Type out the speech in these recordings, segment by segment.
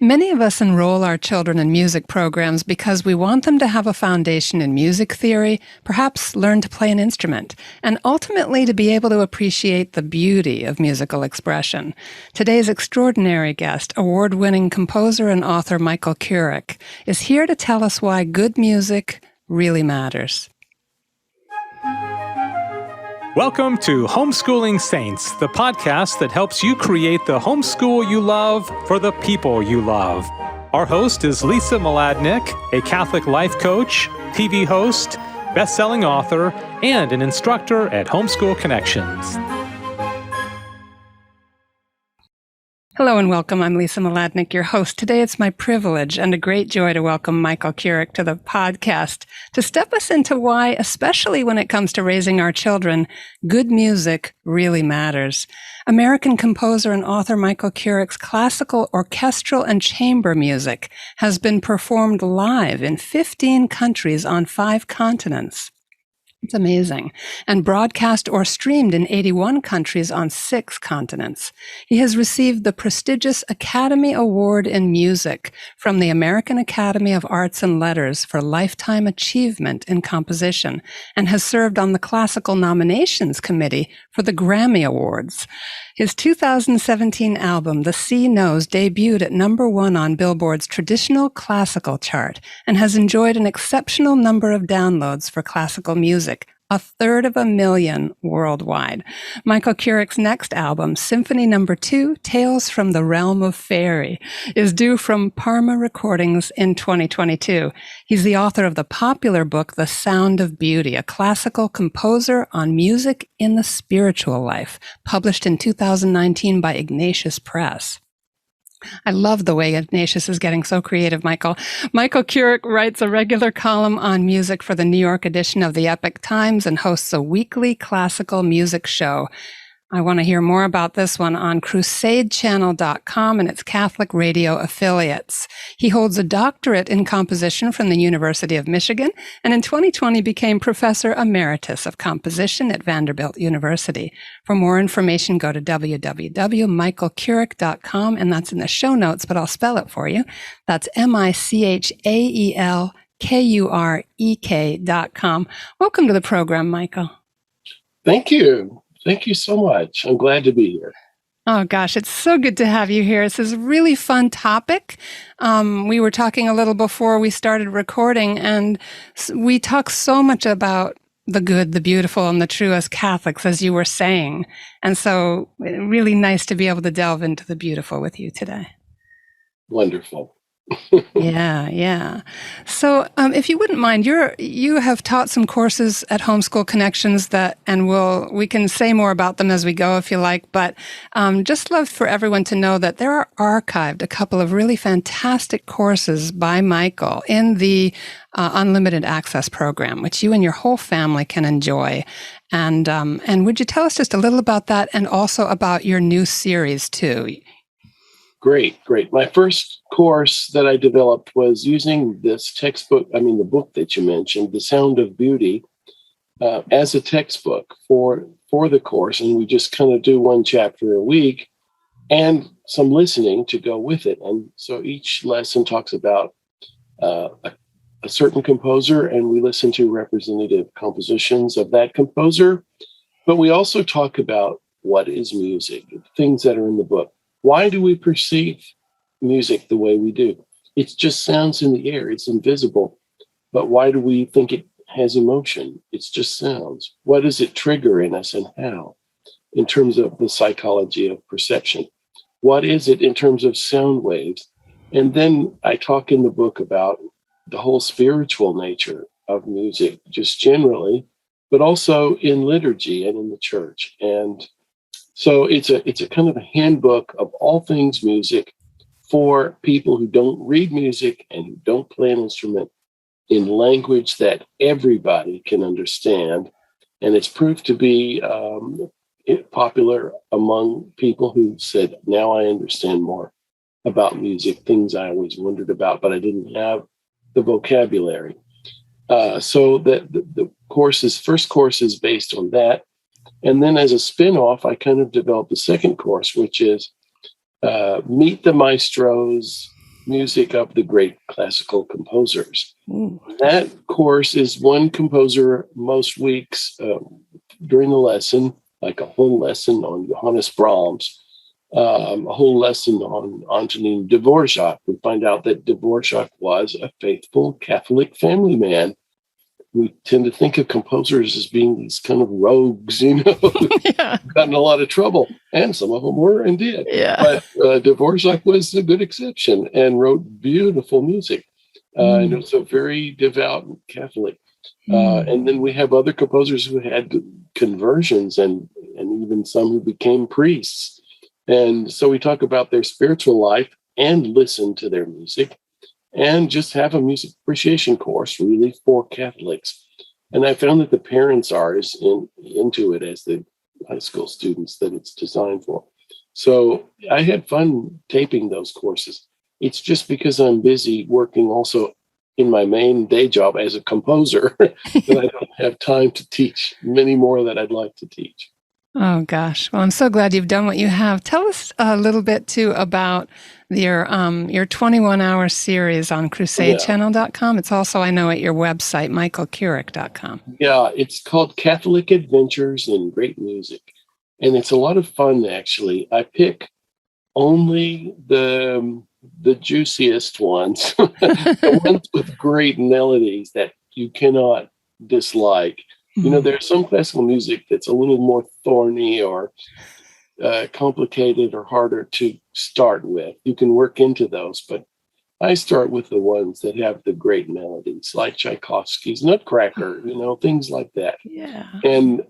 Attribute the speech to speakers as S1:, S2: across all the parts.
S1: Many of us enroll our children in music programs because we want them to have a foundation in music theory, perhaps learn to play an instrument, and ultimately to be able to appreciate the beauty of musical expression. Today's extraordinary guest, award-winning composer and author Michael Kurek, is here to tell us why good music really matters.
S2: Welcome to Homeschooling Saints, the podcast that helps you create the homeschool you love for the people you love. Our host is Lisa Mladinich, a Catholic life coach, TV host, best-selling author, and an instructor at Homeschool Connections.
S1: Hello and welcome. I'm Lisa Mladinich, your host. Today it's my privilege and a great joy to welcome Michael Kurek to the podcast to step us into why, especially when it comes to raising our children, good music really matters. American composer and author Michael Kurek's classical, orchestral, and chamber music has been performed live in 15 countries on 5 continents. It's amazing. And broadcast or streamed in 81 countries on 6 continents. He has received the prestigious Academy Award in Music from the American Academy of Arts and Letters for Lifetime Achievement in Composition and has served on the Classical Nominations Committee for the Grammy Awards. His 2017 album, The Sea Knows, debuted at #1 on Billboard's traditional classical chart and has enjoyed an exceptional number of downloads for classical music, 1/3 worldwide. Michael Kurek's next album, Symphony No. 2, Tales from the Realm of Fairy, is due from Parma Recordings in 2022. He's the author of the popular book, The Sound of Beauty, a classical composer on music in the spiritual life, published in 2019 by Ignatius Press. I love the way Ignatius is getting so creative, Michael. Michael Kurek writes a regular column on music for the New York edition of the Epoch Times and hosts a weekly classical music show. I want to hear more about this one on crusadechannel.com and its Catholic radio affiliates. He holds a doctorate in composition from the University of Michigan, and in 2020 became Professor Emeritus of Composition at Vanderbilt University. For more information, go to www.michaelkurek.com, and that's in the show notes, but I'll spell it for you. That's MICHAELKUREK.com. Welcome to the program, Michael.
S3: Thank you. Thank you so much. I'm glad to be here.
S1: Oh, gosh, it's so good to have you here. This is a really fun topic. We were talking a little before we started recording, and we talk so much about the good, the beautiful, and the true as Catholics, as you were saying. And so really nice to be able to delve into the beautiful with you today.
S3: Wonderful.
S1: Yeah. So, if you wouldn't mind, you have taught some courses at Homeschool Connections and we can say more about them as we go if you like, but just love for everyone to know that there are archived a couple of really fantastic courses by Michael in the Unlimited Access program, which you and your whole family can enjoy. And would you tell us just a little about that and also about your new series too?
S3: Great. My first course that I developed was using this textbook, the book that you mentioned, The Sound of Beauty, as a textbook for the course. And we just kind of do one chapter a week and some listening to go with it. And so each lesson talks about a certain composer, and we listen to representative compositions of that composer. But we also talk about what is music, things that are in the book. Why do we perceive music the way we do? It just sounds in the air. It's invisible. But why do we think it has emotion? It's just sounds. What does it trigger in us and how? In terms of the psychology of perception. What is it in terms of sound waves? And then I talk in the book about the whole spiritual nature of music, just generally, but also in liturgy and in the church. And so it's a kind of a handbook of all things music for people who don't read music and who don't play an instrument in language that everybody can understand. And it's proved to be popular among people who said, now I understand more about music, things I always wondered about, but I didn't have the vocabulary. So the first course is based on that. And then as a spin-off, I kind of developed a second course, which is Meet the Maestros music of the great classical composers.
S1: Ooh.
S3: That course is one composer most weeks during the lesson, like a whole lesson on Johannes Brahms, a whole lesson on Antonin Dvorak. We find out that Dvorak was a faithful Catholic family man. We tend to think of composers as being these kind of rogues,
S1: Yeah.
S3: got in a lot of trouble, and some of them were and did.
S1: Yeah.
S3: But Dvorak was a good exception and wrote beautiful music. And was a very devout Catholic. And then we have other composers who had conversions and even some who became priests. And so we talk about their spiritual life and listen to their music and just have a music appreciation course really for Catholics. And I found that the parents are as into it as the high school students that it's designed for. So I had fun taping those courses. It's just because I'm busy working also in my main day job as a composer that I don't have time to teach many more that I'd like to teach.
S1: Oh, gosh. Well, I'm so glad you've done what you have. Tell us a little bit, too, about your 21-hour series on crusadechannel.com. It's also, I know, at your website, michaelkurek.com.
S3: Yeah, it's called Catholic Adventures in Great Music. And it's a lot of fun, actually. I pick only the juiciest ones, the ones with great melodies that you cannot dislike. There's some classical music that's a little more thorny or complicated or harder to start with. You can work into those, but I start with the ones that have the great melodies, like Tchaikovsky's Nutcracker, things like that.
S1: Yeah.
S3: And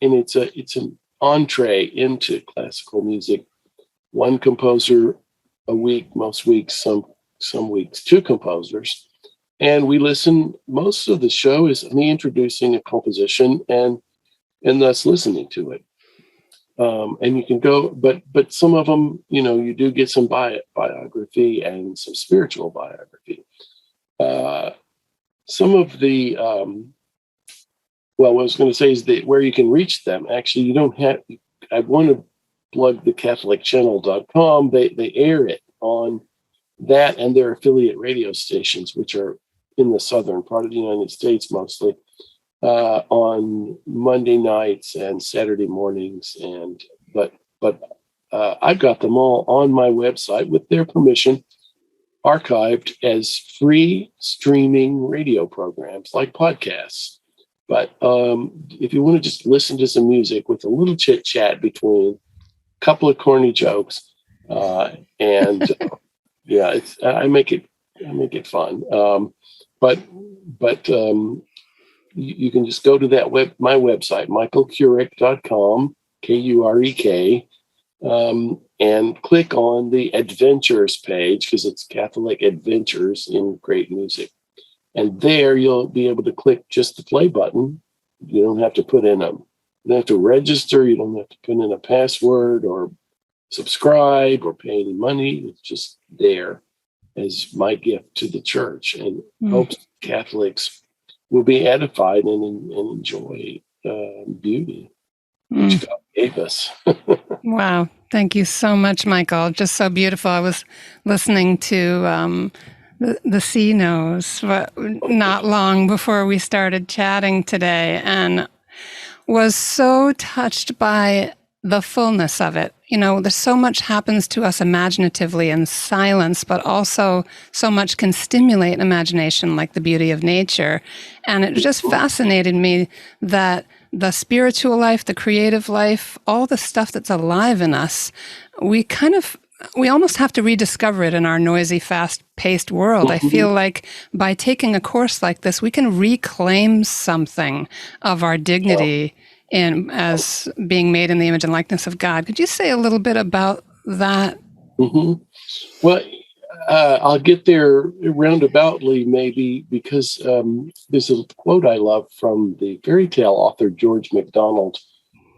S3: it's an entree into classical music. One composer a week, most weeks, some weeks, two composers. And we listen, most of the show is me introducing a composition and thus listening to it. And you can go, but some of them, you do get some biography and some spiritual biography. Some of the, what I was going to say is that where you can reach them, actually, you don't have, I want to plug the CatholicChannel.com. They air it on that and their affiliate radio stations, which are in the southern part of the United States mostly, on Monday nights and Saturday mornings. But I've got them all on my website with their permission, archived as free streaming radio programs like podcasts. But if you want to just listen to some music with a little chit chat between a couple of corny jokes, and yeah, I make it fun. But you can just go to my website, michaelkurek.com, Kurek, and click on the Adventures page because it's Catholic Adventures in Great Music. And there you'll be able to click just the play button. You don't have to you don't have to register. You don't have to put in a password or subscribe or pay any money. It's just there as my gift to the church, and hopes Catholics will be edified and enjoy beauty, which God gave us.
S1: Wow. Thank you so much, Michael. Just so beautiful. I was listening to the C Knows not long before we started chatting today, and was so touched by the fullness of it. There's so much happens to us imaginatively in silence, but also so much can stimulate imagination, like the beauty of nature. And it just fascinated me that the spiritual life, the creative life, all the stuff that's alive in us, we almost have to rediscover it in our noisy, fast-paced world. I feel like by taking a course like this, we can reclaim something of our dignity as being made in the image and likeness of God. Could you say a little bit about that?
S3: Mm-hmm. Well, I'll get there roundaboutly, maybe, because there's a quote I love from the fairy tale author George MacDonald,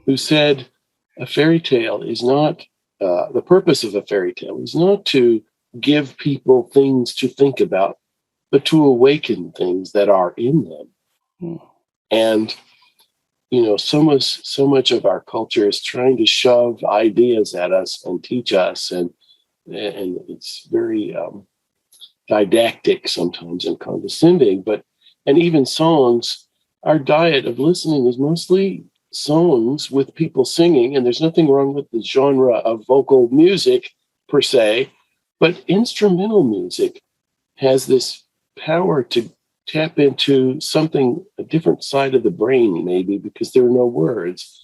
S3: who said, a fairy tale is not, the purpose of a fairy tale is not to give people things to think about, but to awaken things that are in them. And so much of our culture is trying to shove ideas at us and teach us, and it's very didactic sometimes and condescending, and even songs, our diet of listening is mostly songs with people singing, and there's nothing wrong with the genre of vocal music per se, but instrumental music has this power to tap into something, a different side of the brain, maybe, because there are no words.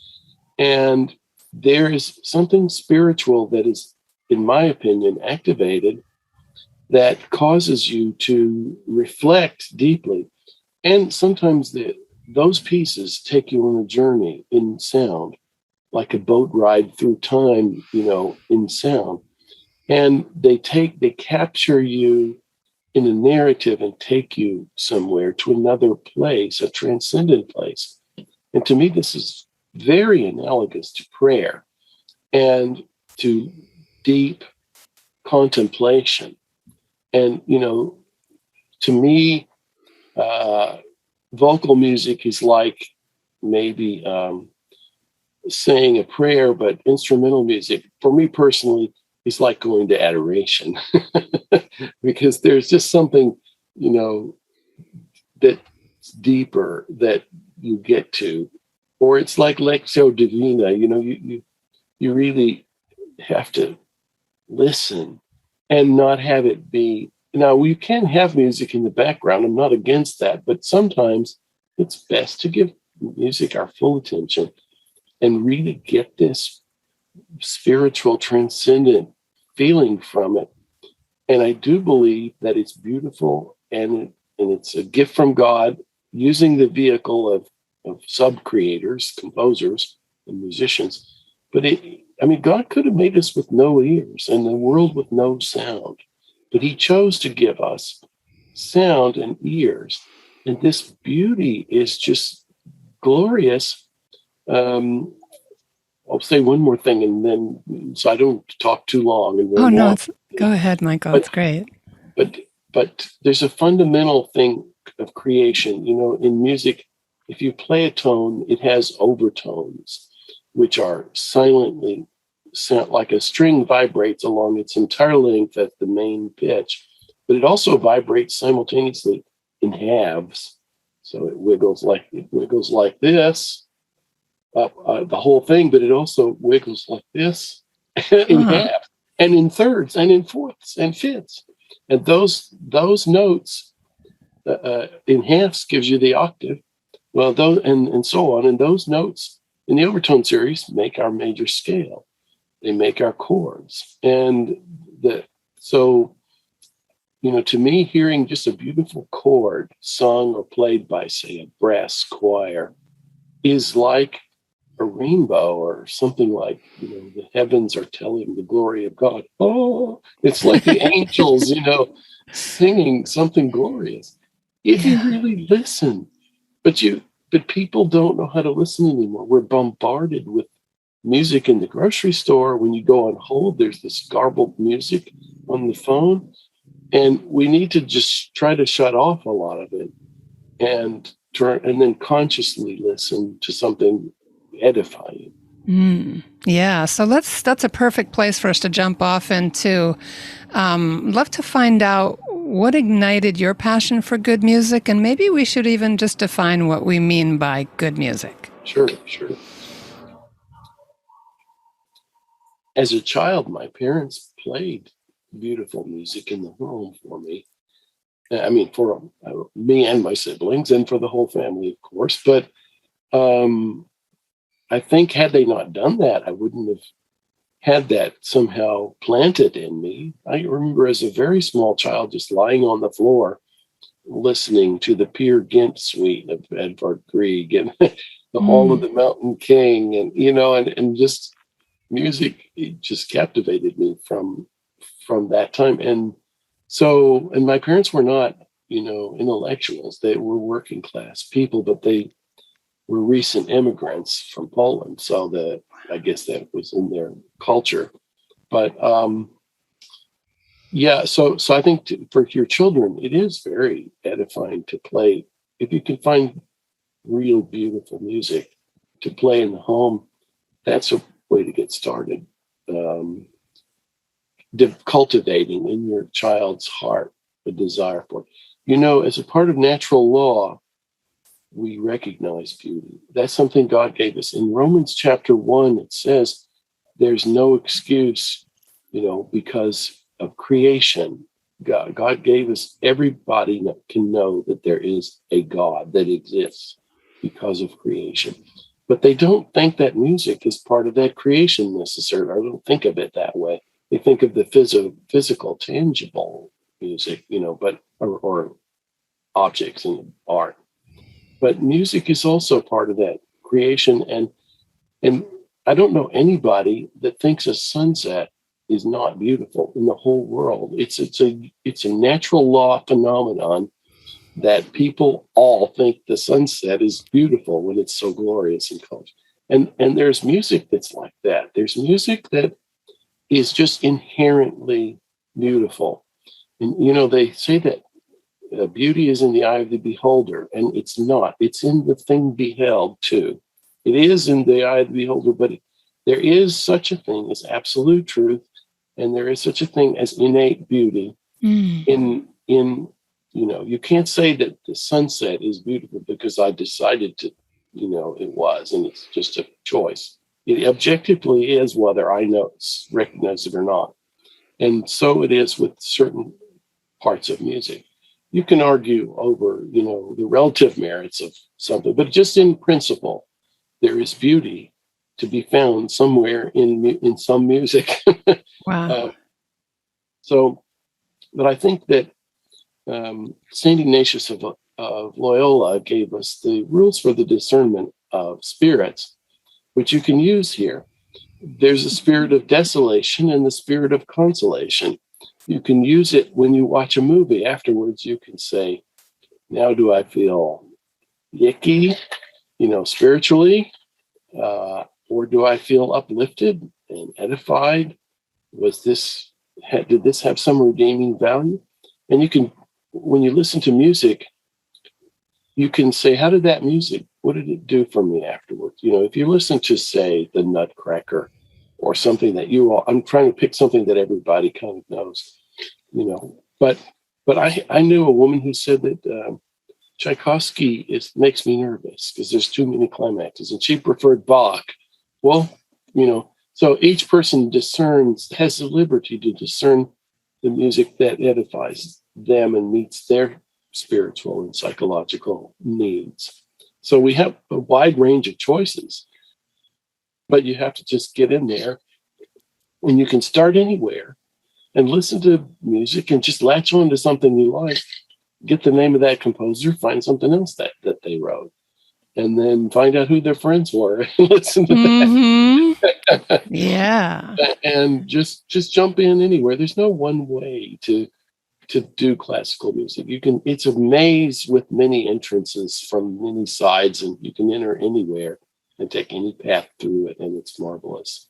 S3: And there is something spiritual that is, in my opinion, activated that causes you to reflect deeply. And sometimes those pieces take you on a journey in sound, like a boat ride through time, in sound. And they capture you in a narrative and take you somewhere to another place, a transcendent place. And to me, this is very analogous to prayer and to deep contemplation. And, to me, vocal music is like maybe saying a prayer, but instrumental music, for me personally, is like going to adoration because there's just something, that's deeper that you get to, or it's like Lectio Divina, you really have to listen and not have it be. Now, we can have music in the background. I'm not against that, but sometimes it's best to give music our full attention and really get this spiritual, transcendent feeling from it. And I do believe that it's beautiful and it's a gift from God using the vehicle of sub-creators, composers, and musicians. But God could have made us with no ears and the world with no sound. But he chose to give us sound and ears. And this beauty is just glorious. I'll say one more thing, and then so I don't talk too long.
S1: Go ahead, Michael. It's great.
S3: But there's a fundamental thing of creation. In music, if you play a tone, it has overtones, which are silently sound like a string vibrates along its entire length at the main pitch, but it also vibrates simultaneously in halves. So it wiggles like this up the whole thing, but it also wiggles like this in half, and in thirds, and in fourths, and fifths. And those notes in halves gives you the octave. Well, those and so on. And those notes in the overtone series make our major scale. They make our chords. And to me, hearing just a beautiful chord sung or played by, say, a brass choir is like a rainbow or something like, the heavens are telling the glory of God. Oh, it's like the angels, singing something glorious. If you really listen, but people don't know how to listen anymore. We're bombarded with music in the grocery store. When you go on hold, there's this garbled music on the phone, and we need to just try to shut off a lot of it and then consciously listen to something edifying.
S1: Yeah, so that's a perfect place for us to jump off into. Love to find out what ignited your passion for good music, and maybe we should even just define what we mean by good music.
S3: Sure. As a child, my parents played beautiful music in the home for me. For me and my siblings, and for the whole family, of course. But I think had they not done that, I wouldn't have had that somehow planted in me. I remember as a very small child just lying on the floor listening to the Peer Gynt suite of Edvard Grieg and the Hall of the Mountain King, and just music, it just captivated me from that time. And my parents were not, intellectuals. They were working class people, but they were recent immigrants from Poland. So I guess that was in their culture. But so I think for your children, it is very edifying to play. If you can find real beautiful music to play in the home, that's a way to get started. Cultivating in your child's heart a desire for it. You know, as a part of natural law, we recognize beauty. That's something God gave us. In Romans chapter 1, it says there's no excuse, you know, because of creation. God gave us, everybody can know that there is a God that exists because of creation. But they don't think that music is part of that creation necessarily. I don't think of it that way. They think of the physical, tangible music, you know, but or objects in art. But music is also part of that creation. And I don't know anybody that thinks a sunset is not beautiful in the whole world. It's a natural law phenomenon that people all think the sunset is beautiful when it's so glorious and colors. And there's music that's like that. There's music that is just inherently beautiful. And, you know, they say that beauty is in the eye of the beholder, and it's not. It's in the thing beheld, too. It is in the eye of the beholder, but there is such a thing as absolute truth, and there is such a thing as innate beauty in you know, you can't say that the sunset is beautiful because I decided to, you know, it was, and it's just a choice. It objectively is, whether I recognize it or not. And so it is with certain parts of music. You can argue over, you know, the relative merits of something, but just in principle, there is beauty to be found somewhere in some music.
S1: Wow.
S3: But I think that Saint Ignatius of Loyola gave us the rules for the discernment of spirits, which you can use here. There's a spirit of desolation and the spirit of consolation. You can use it when you watch a movie. Afterwards, you can say, now do I feel yicky, you know, spiritually? Or do I feel uplifted and edified? Did this have some redeeming value? And you can, when you listen to music, you can say, how did that music, what did it do for me afterwards? You know, if you listen to, say, the Nutcracker or something that I'm trying to pick something that everybody kind of knows, you know, but I knew a woman who said that Tchaikovsky makes me nervous because there's too many climaxes, and she preferred Bach. Well, you know, so each person has the liberty to discern the music that edifies them and meets their spiritual and psychological needs. So we have a wide range of choices, but you have to just get in there, and you can start anywhere and listen to music and just latch on to something you like, get the name of that composer, find something else that they wrote, and then find out who their friends were and listen to that.
S1: Yeah.
S3: And just jump in anywhere. There's no one way to do classical music. It's a maze with many entrances from many sides, and you can enter anywhere and take any path through it, and it's marvelous.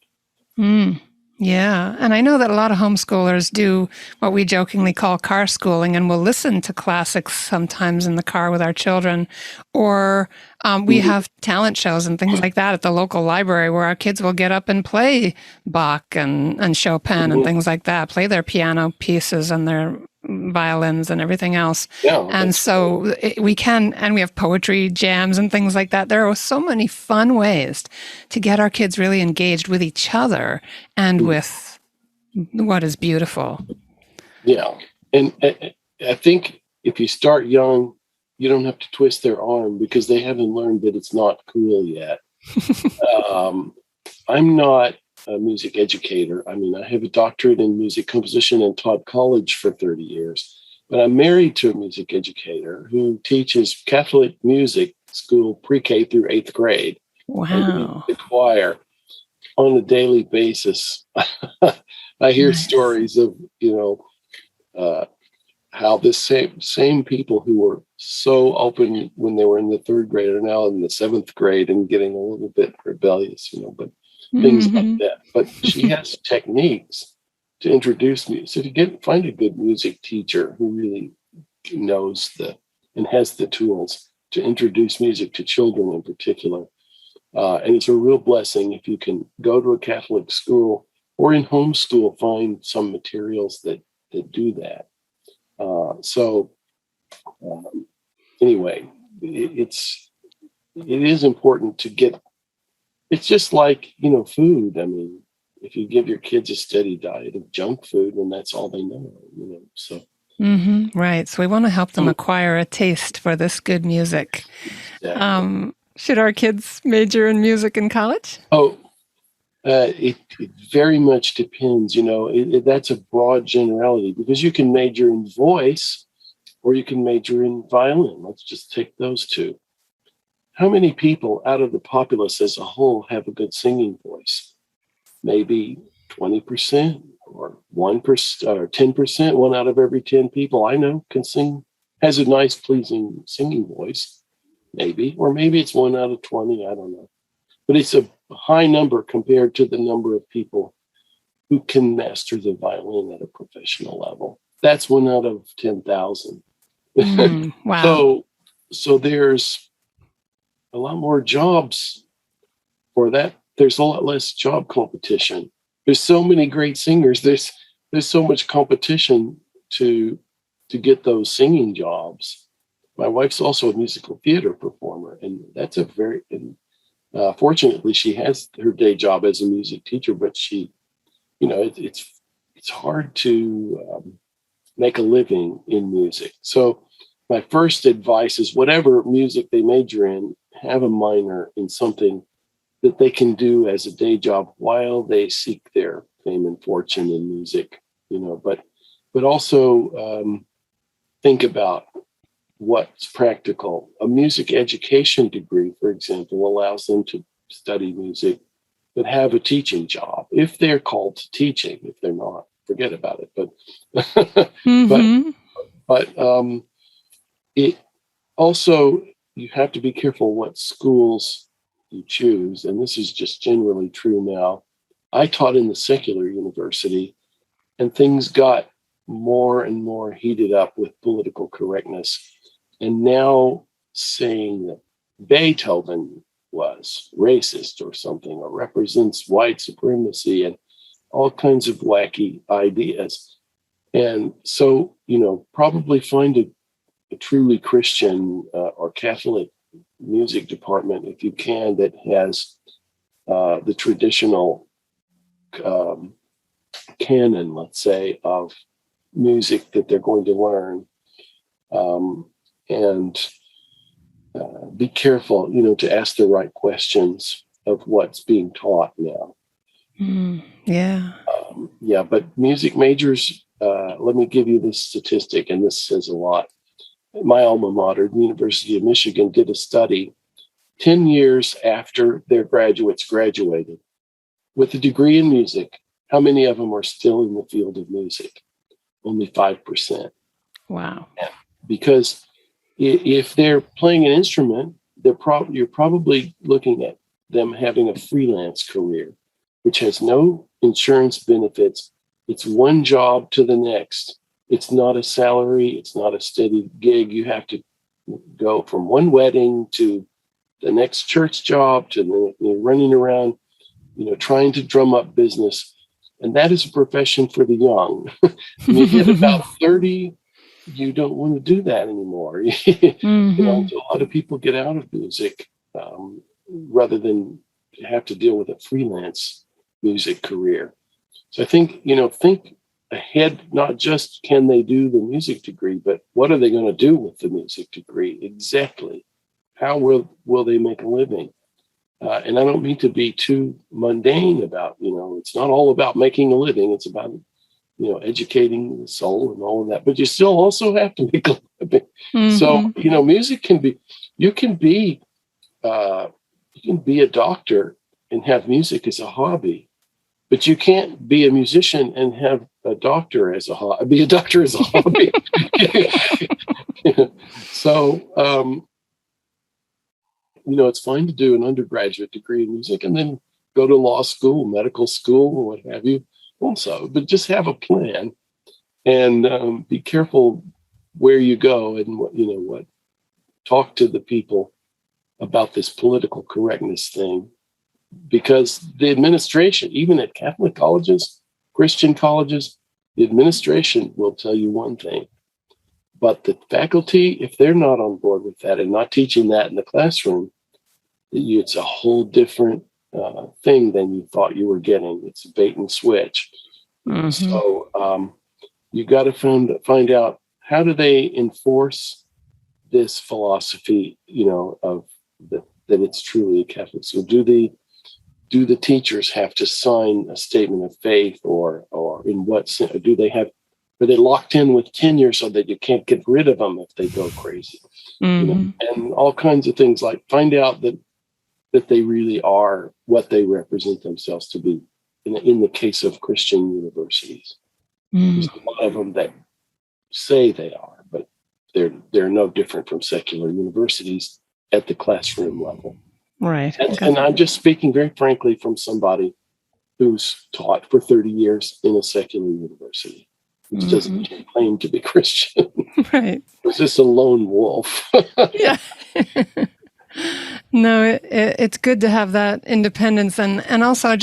S1: Yeah. And I know that a lot of homeschoolers do what we jokingly call car schooling, and will listen to classics sometimes in the car with our children. Or we have talent shows and things like that at the local library where our kids will get up and play Bach and Chopin and things like that, play their piano pieces and their violins and everything else.
S3: Yeah,
S1: and so we have poetry jams and things like that. There are so many fun ways to get our kids really engaged with each other and with what is beautiful. Yeah.
S3: And I think if you start young, you don't have to twist their arm because they haven't learned that it's not cool yet. I'm not a music educator. I mean, I have a doctorate in music composition and taught college for 30 years, but I'm married to a music educator who teaches Catholic music school pre-K through 8th grade.
S1: Wow.
S3: The choir on a daily basis. I hear stories of, how the same people who were so open when they were in the 3rd grade are now in the 7th grade and getting a little bit rebellious, but things like that. But she has techniques to introduce me. So find a good music teacher who really knows and has the tools to introduce music to children in particular. And it's a real blessing if you can go to a Catholic school or in homeschool, find some materials that do that. So anyway, it is important to get. It's just like, food. I mean, if you give your kids a steady diet of junk food, and that's all they know, so.
S1: Right. So we want to help them acquire a taste for this good music.
S3: Exactly.
S1: Should our kids major in music in college?
S3: Oh, it very much depends. That's a broad generality, because you can major in voice or you can major in violin. Let's just take those two. How many people out of the populace as a whole have a good singing voice? Maybe 20% or 1% or 10%. 1 out of every 10 people I know can sing, has a nice, pleasing singing voice. Maybe, or maybe it's 1 out of 20. I don't know. But it's a high number compared to the number of people who can master the violin at a professional level. That's 1 out of 10,000.
S1: Wow.
S3: So there's a lot more jobs for that. There's a lot less job competition. There's so many great singers. There's so much competition to get those singing jobs. My wife's also a musical theater performer, and that's fortunately she has her day job as a music teacher, but she, it's hard to make a living in music. So my first advice is, whatever music they major in, have a minor in something that they can do as a day job while they seek their fame and fortune in music, but also think about what's practical. A music education degree, for example, allows them to study music, but have a teaching job if they're called to teaching. If they're not, forget about it. But it also, you have to be careful what schools you choose, and this is just generally true now. I taught in the secular university, and things got more and more heated up with political correctness. And now saying that Beethoven was racist or something, or represents white supremacy, and all kinds of wacky ideas. And so, probably find a truly Christian or Catholic music department, if you can, that has the traditional canon, let's say, of music that they're going to learn. And be careful, to ask the right questions of what's being taught now.
S1: Yeah.
S3: But music majors, let me give you this statistic, and this says a lot. My alma mater, the University of Michigan, did a study 10 years after their graduates graduated with a degree in music. How many of them are still in the field of music? Only 5%.
S1: Wow.
S3: Because if they're playing an instrument, you're probably looking at them having a freelance career, which has no insurance benefits. It's one job to the next. It's not a salary. It's not a steady gig. You have to go from one wedding to the next church job to running around, trying to drum up business. And that is a profession for the young. When you get about 30, you don't want to do that anymore. A lot of people get out of music rather than have to deal with a freelance music career. So I think, think ahead, not just can they do the music degree, but what are they going to do with the music degree exactly? How will they make a living? And I don't mean to be too mundane about, it's not all about making a living. It's about, educating the soul and all of that. But you still also have to make a living. So, music you can be a doctor and have music as a hobby, but you can't be a musician and have a doctor as a hobby. Be a doctor as a hobby. So, it's fine to do an undergraduate degree in music and then go to law school, medical school, or what have you also, but just have a plan and be careful where you go and what, talk to the people about this political correctness thing, because the administration, even at Catholic colleges, Christian colleges, the administration will tell you one thing, But the faculty, if they're not on board with that and not teaching that in the classroom, it's a whole different thing than you thought you were getting. It's a bait and switch. Mm-hmm. So you got to find out, how do they enforce this philosophy, of that it's truly a Catholic school? Do the teachers have to sign a statement of faith, or in what sense are they locked in with tenure so that you can't get rid of them if they go crazy?
S1: Mm-hmm.
S3: And all kinds of things, like find out that they really are what they represent themselves to be. In the case of Christian universities, there's a lot of them that say they are, but they're no different from secular universities at the classroom level.
S1: Right.
S3: And I'm just speaking very frankly from somebody who's taught for 30 years in a secular university, which doesn't claim to be Christian.
S1: Right.
S3: It's just a lone wolf.
S1: Yeah. No, it's good to have that independence. And also, I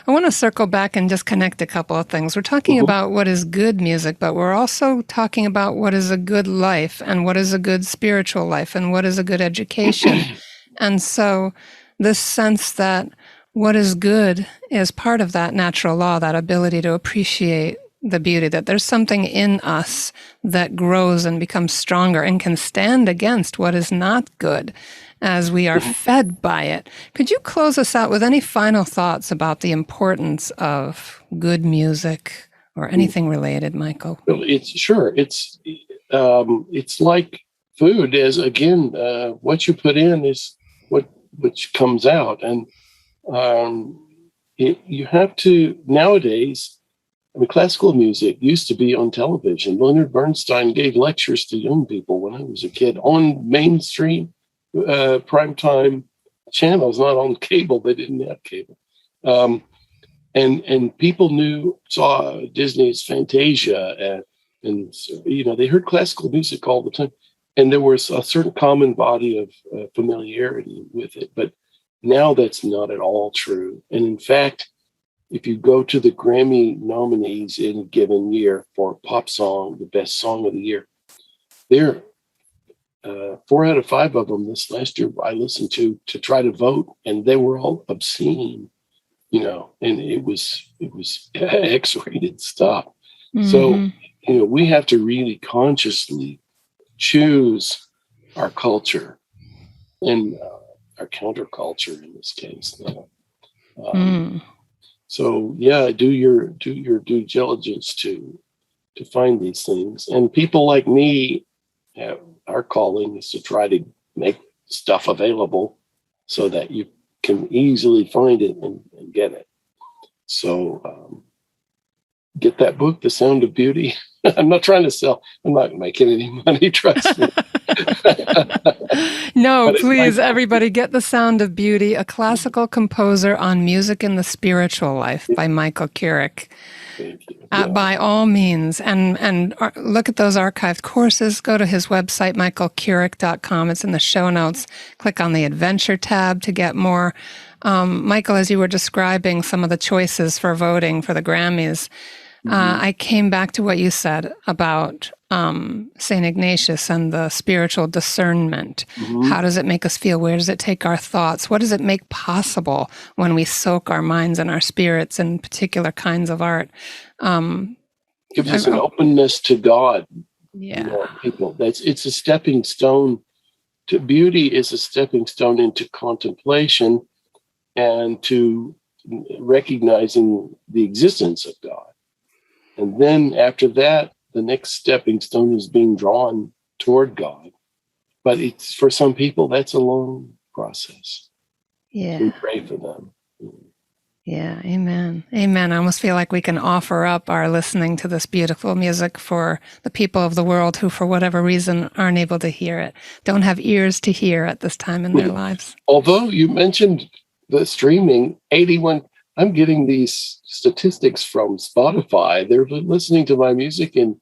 S1: want to circle back and just connect a couple of things. We're talking about what is good music, but we're also talking about what is a good life, and what is a good spiritual life, and what is a good education. And so this sense that what is good is part of that natural law, that ability to appreciate the beauty, that there's something in us that grows and becomes stronger and can stand against what is not good as we are fed by it. Could you close us out with any final thoughts about the importance of good music or anything related, Michael?
S3: Well, it's like food. As again, what you put in is which comes out, and you have to nowadays. I mean, classical music used to be on television. Leonard Bernstein gave lectures to young people when I was a kid on mainstream primetime channels, not on cable. They didn't have cable. And people saw Disney's Fantasia, and they heard classical music all the time. And there was a certain common body of familiarity with it. But now that's not at all true. And in fact, if you go to the Grammy nominees in a given year for pop song, the best song of the year, there 4 out of 5 of them this last year I listened to try to vote, and they were all obscene, and it was X-rated stuff. So, we have to really consciously choose our culture and our counterculture in this case. So do your due diligence to find these things. And people like me, our calling is to try to make stuff available so that you can easily find it and get it. So get that book, The Sound of Beauty. I'm not trying to sell. I'm not making any money, trust me.
S1: No, please, everybody, get The Sound of Beauty, a classical composer on music in the spiritual life by Michael Kurek.
S3: Thank you.
S1: By all means. And look at those archived courses. Go to his website, michaelkurek.com. It's in the show notes. Click on the Adventure tab to get more. Michael, as you were describing some of the choices for voting for the Grammys, I came back to what you said about St. Ignatius and the spiritual discernment. How does it make us feel? Where does it take our thoughts? What does it make possible when we soak our minds and our spirits in particular kinds of art?
S3: Gives us an openness to God.
S1: Yeah.
S3: People. It's a stepping stone to beauty, is a stepping stone into contemplation and to recognizing the existence of God. And then after that, the next stepping stone is being drawn toward God. But it's, for some people, that's a long process.
S1: Yeah.
S3: We pray for them.
S1: Yeah. Amen. Amen. I almost feel like we can offer up our listening to this beautiful music for the people of the world who, for whatever reason, aren't able to hear it, don't have ears to hear at this time in their lives.
S3: Although you mentioned the streaming, 81, I'm getting these statistics from Spotify. They're listening to my music in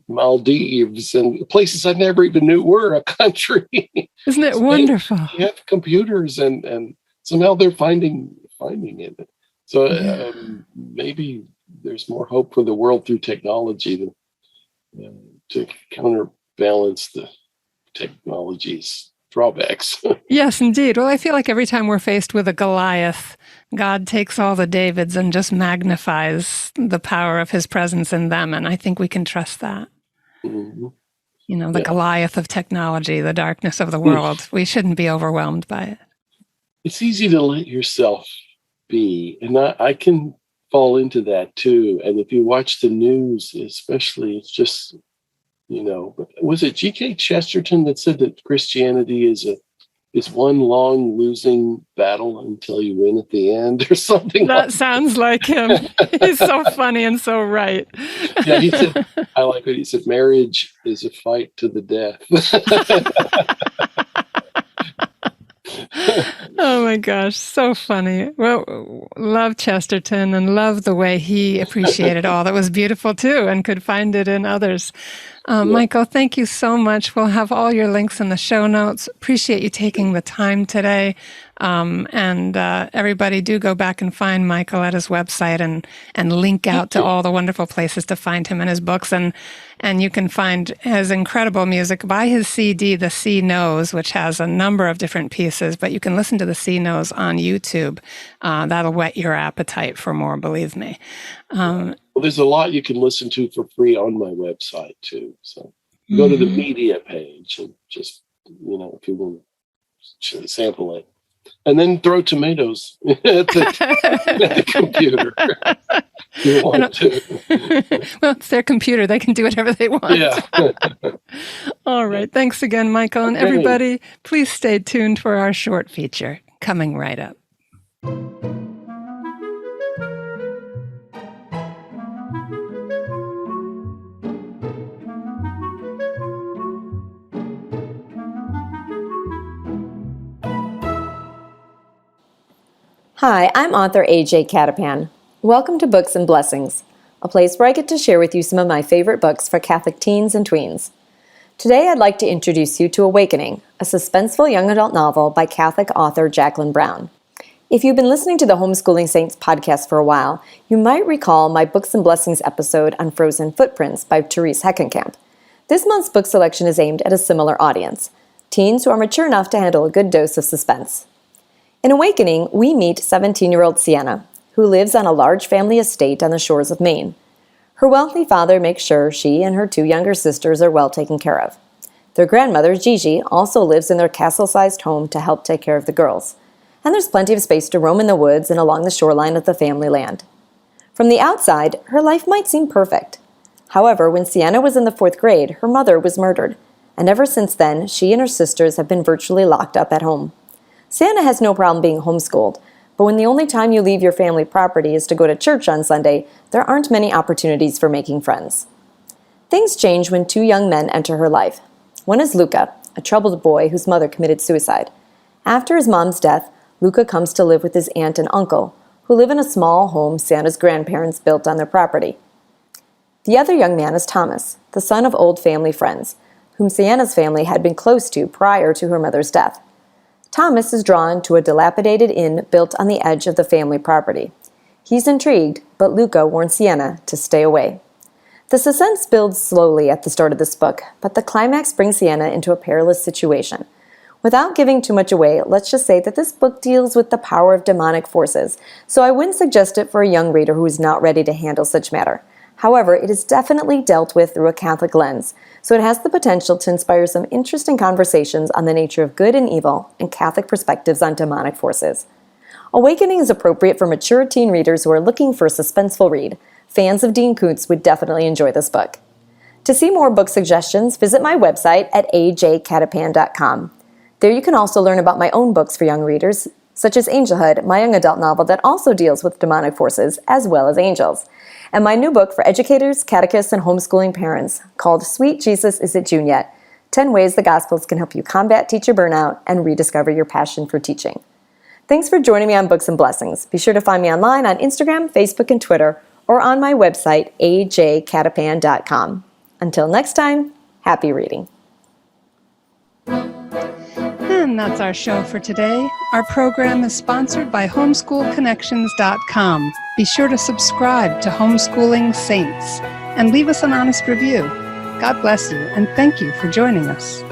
S3: Maldives and places I never even knew were a country.
S1: Isn't it wonderful?
S3: They have computers and somehow they're finding it. So maybe there's more hope for the world through technology to counterbalance the technology's drawbacks.
S1: Yes, indeed. Well, I feel like every time we're faced with a Goliath, God takes all the Davids and just magnifies the power of his presence in them. And I think we can trust that.
S3: Mm-hmm.
S1: You know, the Goliath of technology, the darkness of the world. We shouldn't be overwhelmed by it. It's
S3: easy to let yourself be. And I can fall into that too. And if you watch the news, especially, it's just, was it G.K. Chesterton that said that Christianity is one long losing battle until you win at the end or something?
S1: That sounds like him. He's so funny and so right.
S3: Yeah, he said, I like what he said, marriage is a fight to the death.
S1: Oh my gosh, so funny. Well, love Chesterton and love the way he appreciated all that was beautiful too and could find it in others. Michael, thank you so much. We'll have all your links in the show notes. Appreciate you taking the time today. And everybody do go back and find Michael at his website and link out to all the wonderful places to find him and his books. And you can find his incredible music. Buy his CD, The Sea Knows, which has a number of different pieces, but you can listen to The Sea Knows on YouTube. That'll whet your appetite for more, believe me.
S3: Well, there's a lot you can listen to for free on my website too. So go to the media page and just, if you want to sample it. And then throw tomatoes at the computer. You want to.
S1: Well, it's their computer. They can do whatever they want.
S3: Yeah.
S1: All right. Thanks again, Michael. And everybody, please stay tuned for our short feature coming right up.
S4: Hi, I'm author A.J. Cattapan. Welcome to Books and Blessings, a place where I get to share with you some of my favorite books for Catholic teens and tweens. Today I'd like to introduce you to Awakening, a suspenseful young adult novel by Catholic author Jacqueline Brown. If you've been listening to the Homeschooling Saints podcast for a while, you might recall my Books and Blessings episode on Frozen Footprints by Therese Heckenkamp. This month's book selection is aimed at a similar audience, teens who are mature enough to handle a good dose of suspense. In Awakening, we meet 17-year-old Sienna, who lives on a large family estate on the shores of Maine. Her wealthy father makes sure she and her two younger sisters are well taken care of. Their grandmother, Gigi, also lives in their castle-sized home to help take care of the girls. And there's plenty of space to roam in the woods and along the shoreline of the family land. From the outside, her life might seem perfect. However, when Sienna was in the 4th grade, her mother was murdered. And ever since then, she and her sisters have been virtually locked up at home. Sienna has no problem being homeschooled, but when the only time you leave your family property is to go to church on Sunday, there aren't many opportunities for making friends. Things change when two young men enter her life. One is Luca, a troubled boy whose mother committed suicide. After his mom's death, Luca comes to live with his aunt and uncle, who live in a small home Sienna's grandparents built on their property. The other young man is Thomas, the son of old family friends, whom Sienna's family had been close to prior to her mother's death. Thomas is drawn to a dilapidated inn built on the edge of the family property. He's intrigued, but Luca warns Sienna to stay away. The suspense builds slowly at the start of this book, but the climax brings Sienna into a perilous situation. Without giving too much away, let's just say that this book deals with the power of demonic forces, so I wouldn't suggest it for a young reader who is not ready to handle such matter. However, it is definitely dealt with through a Catholic lens, so it has the potential to inspire some interesting conversations on the nature of good and evil and Catholic perspectives on demonic forces. Awakening is appropriate for mature teen readers who are looking for a suspenseful read. Fans of Dean Koontz would definitely enjoy this book. To see more book suggestions, visit my website at ajcattapan.com. There you can also learn about my own books for young readers, such as Angelhood, my young adult novel that also deals with demonic forces as well as angels, and my new book for educators, catechists, and homeschooling parents called Sweet Jesus Is It June Yet? 10 Ways the Gospels Can Help You Combat Teacher Burnout and Rediscover Your Passion for Teaching. Thanks for joining me on Books and Blessings. Be sure to find me online on Instagram, Facebook, and Twitter, or on my website, ajcattapan.com. Until next time, happy reading.
S1: And that's our show for today. Our program is sponsored by homeschoolconnections.com. Be sure to subscribe to Homeschooling Saints and leave us an honest review. God bless you, and thank you for joining us.